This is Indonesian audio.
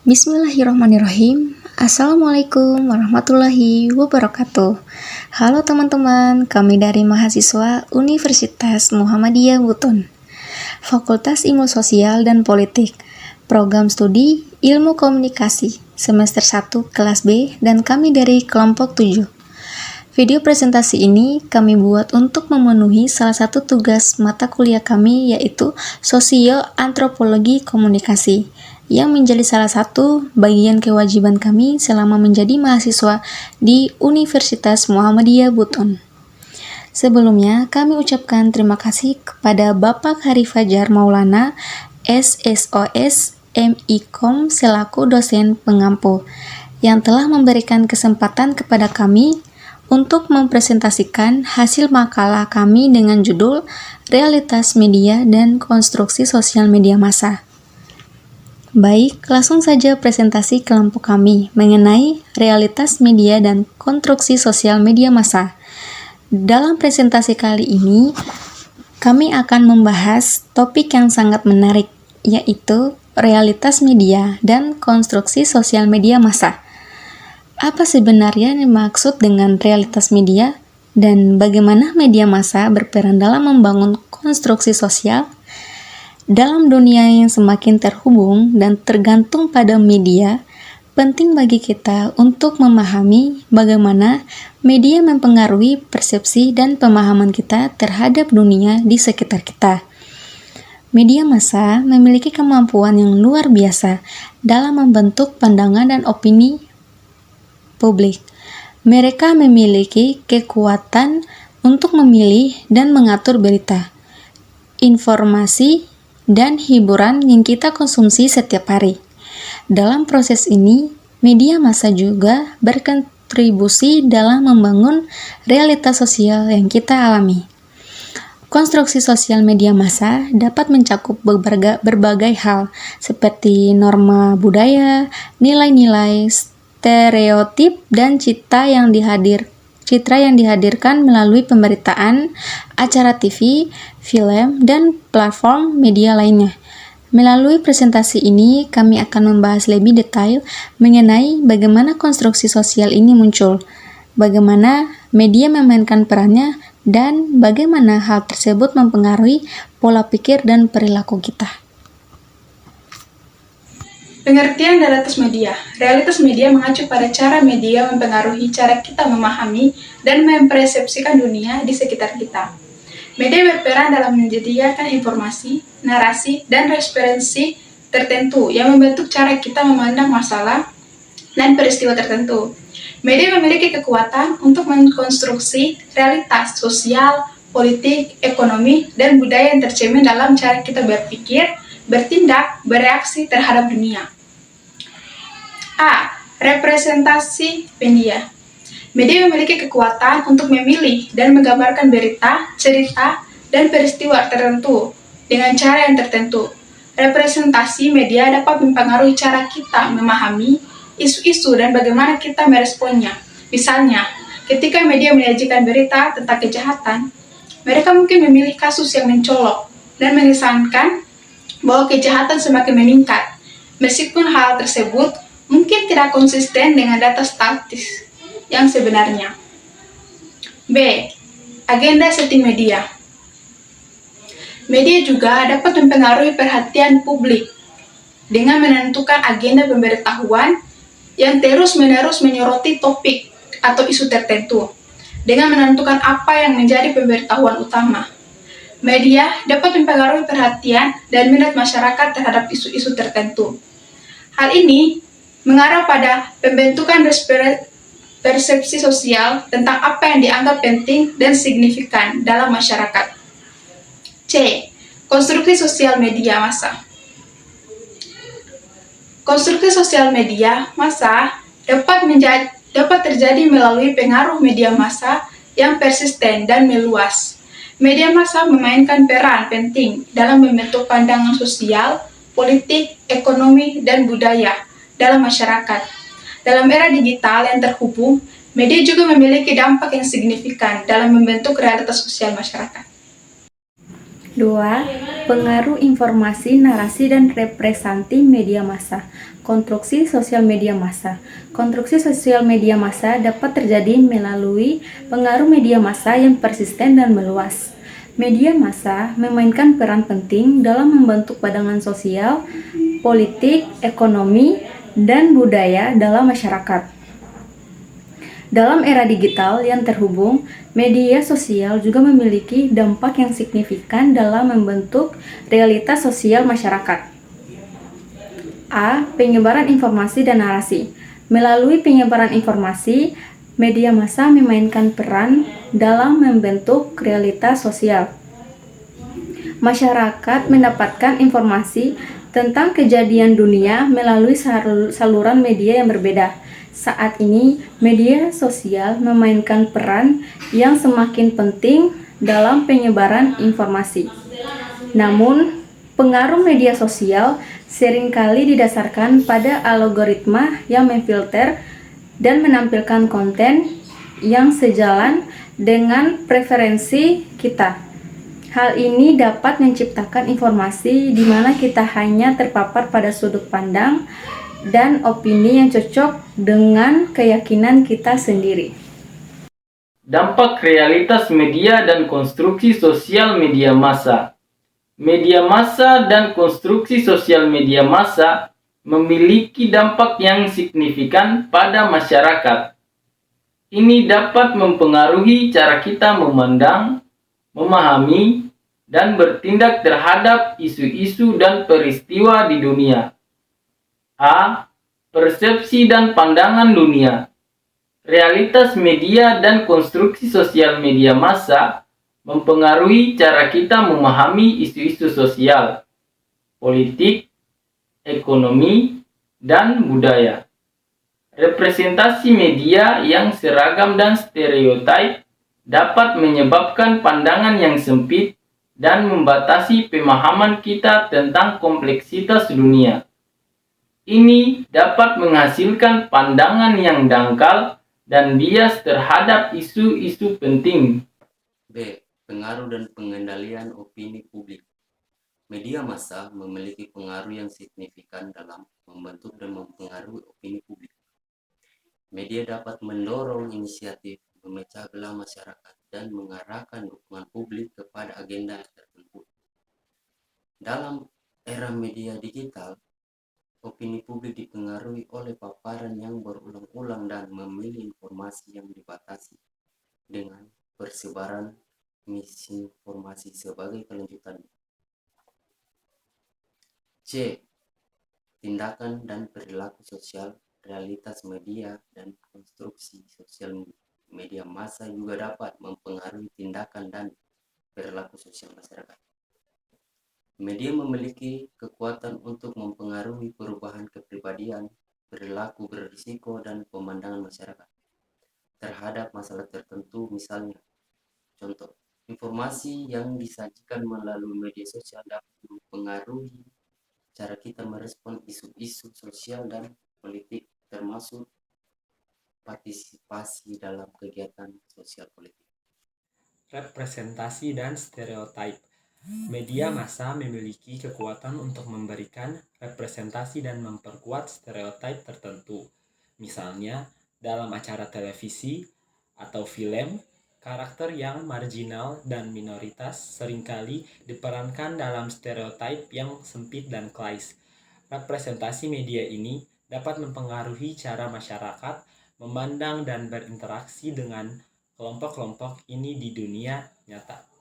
Bismillahirrahmanirrahim. Assalamualaikum warahmatullahi wabarakatuh. Halo teman-teman, kami dari mahasiswa Universitas Muhammadiyah Buton, Fakultas Ilmu Sosial dan Politik, Program Studi Ilmu Komunikasi, Semester 1 Kelas B, dan kami dari kelompok 7. Video presentasi ini kami buat untuk memenuhi salah satu tugas mata kuliah kami, yaitu Sosio-Antropologi Komunikasi, yang menjadi salah satu bagian kewajiban kami selama menjadi mahasiswa di Universitas Muhammadiyah Buton. Sebelumnya, kami ucapkan terima kasih kepada Bapak Hari Fajar Maulana, SSOS MIKOM selaku dosen pengampu, yang telah memberikan kesempatan kepada kami untuk mempresentasikan hasil makalah kami dengan judul Realitas Media dan Konstruksi Sosial Media Massa. Baik, langsung saja presentasi kelompok kami mengenai realitas media dan konstruksi sosial media massa. Dalam presentasi kali ini, kami akan membahas topik yang sangat menarik, yaitu realitas media dan konstruksi sosial media massa. Apa sebenarnya yang dimaksud dengan realitas media dan bagaimana media massa berperan dalam membangun konstruksi sosial? Dalam dunia yang semakin terhubung dan tergantung pada media, penting bagi kita untuk memahami bagaimana media mempengaruhi persepsi dan pemahaman kita terhadap dunia di sekitar kita. Media massa memiliki kemampuan yang luar biasa dalam membentuk pandangan dan opini publik. Mereka memiliki kekuatan untuk memilih dan mengatur berita, informasi, dan hiburan yang kita konsumsi setiap hari. Dalam proses ini, media massa juga berkontribusi dalam membangun realitas sosial yang kita alami. Konstruksi sosial media massa dapat mencakup berbagai hal, seperti norma budaya, nilai-nilai, stereotip, dan citra yang dihadirkan melalui pemberitaan, acara TV, film, dan platform media lainnya. Melalui presentasi ini, kami akan membahas lebih detail mengenai bagaimana konstruksi sosial ini muncul, bagaimana media memainkan perannya, dan bagaimana hal tersebut mempengaruhi pola pikir dan perilaku kita. Pengertian realitas media. Realitas media mengacu pada cara media mempengaruhi cara kita memahami dan mempersepsikan dunia di sekitar kita. Media berperan dalam menyediakan informasi, narasi, dan referensi tertentu yang membentuk cara kita memandang masalah dan peristiwa tertentu. Media memiliki kekuatan untuk mengkonstruksi realitas sosial, politik, ekonomi, dan budaya yang tercermin dalam cara kita berpikir, bertindak, bereaksi terhadap dunia. A. Representasi media. Media memiliki kekuatan untuk memilih dan menggambarkan berita, cerita, dan peristiwa tertentu dengan cara yang tertentu. Representasi media dapat mempengaruhi cara kita memahami isu-isu dan bagaimana kita meresponnya. Misalnya, ketika media menyajikan berita tentang kejahatan, mereka mungkin memilih kasus yang mencolok dan mengesankan bahwa kejahatan semakin meningkat, meskipun hal tersebut mungkin tidak konsisten dengan data statis yang sebenarnya. B. Agenda setting media. Media juga dapat mempengaruhi perhatian publik dengan menentukan agenda pemberitahuan yang terus-menerus menyoroti topik atau isu tertentu, dengan menentukan apa yang menjadi pemberitahuan utama. Media dapat mempengaruhi perhatian dan minat masyarakat terhadap isu-isu tertentu. Hal ini mengarah pada pembentukan persepsi sosial tentang apa yang dianggap penting dan signifikan dalam masyarakat. C. Konstruksi sosial media massa. Konstruksi sosial media massa dapat terjadi melalui pengaruh media massa yang persisten dan meluas. Media massa memainkan peran penting dalam membentuk pandangan sosial, politik, ekonomi, dan budaya dalam masyarakat. Dalam era digital yang terhubung, media juga memiliki dampak yang signifikan dalam membentuk realitas sosial masyarakat. 2. Pengaruh informasi, narasi, dan representasi media massa. Konstruksi sosial media massa. Konstruksi sosial media massa dapat terjadi melalui pengaruh media massa yang persisten dan meluas. Media massa memainkan peran penting dalam membentuk pandangan sosial, politik, ekonomi, dan budaya dalam masyarakat. Dalam era digital yang terhubung, media sosial juga memiliki dampak yang signifikan dalam membentuk realitas sosial masyarakat. A. Penyebaran informasi dan narasi. Melalui penyebaran informasi, media massa memainkan peran dalam membentuk realitas sosial. Masyarakat mendapatkan informasi tentang kejadian dunia melalui saluran media yang berbeda. Saat ini, media sosial memainkan peran yang semakin penting dalam penyebaran informasi. Namun, pengaruh media sosial seringkali didasarkan pada algoritma yang memfilter dan menampilkan konten yang sejalan dengan preferensi kita. Hal ini dapat menciptakan informasi di mana kita hanya terpapar pada sudut pandang dan opini yang cocok dengan keyakinan kita sendiri. Dampak realitas media dan konstruksi sosial media massa. Media massa dan konstruksi sosial media massa memiliki dampak yang signifikan pada masyarakat. Ini dapat mempengaruhi cara kita memandang, memahami, dan bertindak terhadap isu-isu dan peristiwa di dunia. A. Persepsi dan pandangan dunia. Realitas media dan konstruksi sosial media massa mempengaruhi cara kita memahami isu-isu sosial, politik, ekonomi, dan budaya. Representasi media yang seragam dan stereotip dapat menyebabkan pandangan yang sempit dan membatasi pemahaman kita tentang kompleksitas dunia. Ini dapat menghasilkan pandangan yang dangkal dan bias terhadap isu-isu penting. B. Pengaruh dan pengendalian opini publik. Media massa memiliki pengaruh yang signifikan dalam membentuk dan mempengaruhi opini publik. Media dapat mendorong inisiatif, memecah belah masyarakat, dan mengarahkan dukungan publik kepada agenda tertentu. Dalam era media digital, opini publik dipengaruhi oleh paparan yang berulang-ulang dan memilih informasi yang dibatasi dengan persebaran misinformasi sebagai kelanjutannya. C. Tindakan dan perilaku sosial. Realitas media dan konstruksi sosial media massa juga dapat mempengaruhi tindakan dan perilaku sosial masyarakat. Media memiliki kekuatan untuk mempengaruhi perubahan kepribadian, perilaku berisiko, dan pemandangan masyarakat terhadap masalah tertentu. Misalnya, contoh, informasi yang disajikan melalui media sosial dapat mempengaruhi cara kita merespon isu-isu sosial dan politik, termasuk partisipasi dalam kegiatan sosial politik. Representasi dan stereotip. Media massa memiliki kekuatan untuk memberikan representasi dan memperkuat stereotip tertentu. Misalnya, dalam acara televisi atau film, karakter yang marginal dan minoritas seringkali diperankan dalam stereotip yang sempit dan klise. Representasi media ini dapat mempengaruhi cara masyarakat memandang dan berinteraksi dengan kelompok-kelompok ini di dunia nyata.